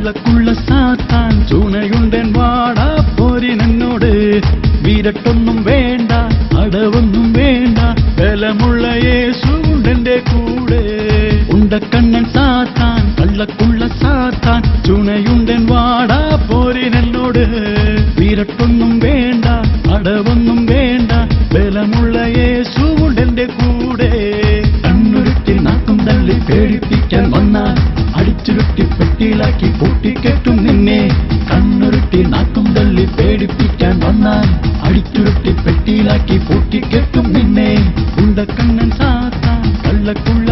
കള്ളക്കുള്ള സാത്താൻ ചുണയുണ്ടൻ വാടാ പോരിനോട്. വീരട്ടൊന്നും വേണ്ട, അടവൊന്നും വേണ്ട, ബലമുള്ള യേശുണ്ടെന്റെ കൂടെ. ഉണ്ടക്കണ്ണൻ സാത്താൻ, കള്ളക്കുള്ള സാത്താൻ ചുണയുണ്ടൻ വാടാ പോരിനോട്. വീരട്ടൊന്നും വേണ്ട, അടവൊന്നും വേണ്ട, ബലമുള്ള യേശുണ്ടെന്റെ കൂടെ. കണ്ണുരുട്ടി നാക്കും തള്ളി പേടിപ്പിക്കാൻ വന്നാൽ അടിച്ചുരുട്ടി പെട്ടിയിലാക്കി പൂട്ടിക്കെട്ടും നിന്നെ. കണ്ണുരുട്ടി നാക്കും തള്ളി പേടിപ്പിക്കാൻ വന്നാൽ അടിച്ചുരുട്ടി പെട്ടിയിലാക്കി പൂട്ടിക്കെട്ടും നിന്നെ. ഉണ്ടക്കണ്ണൻ സാത്താൻ, കള്ളക്കുള്ള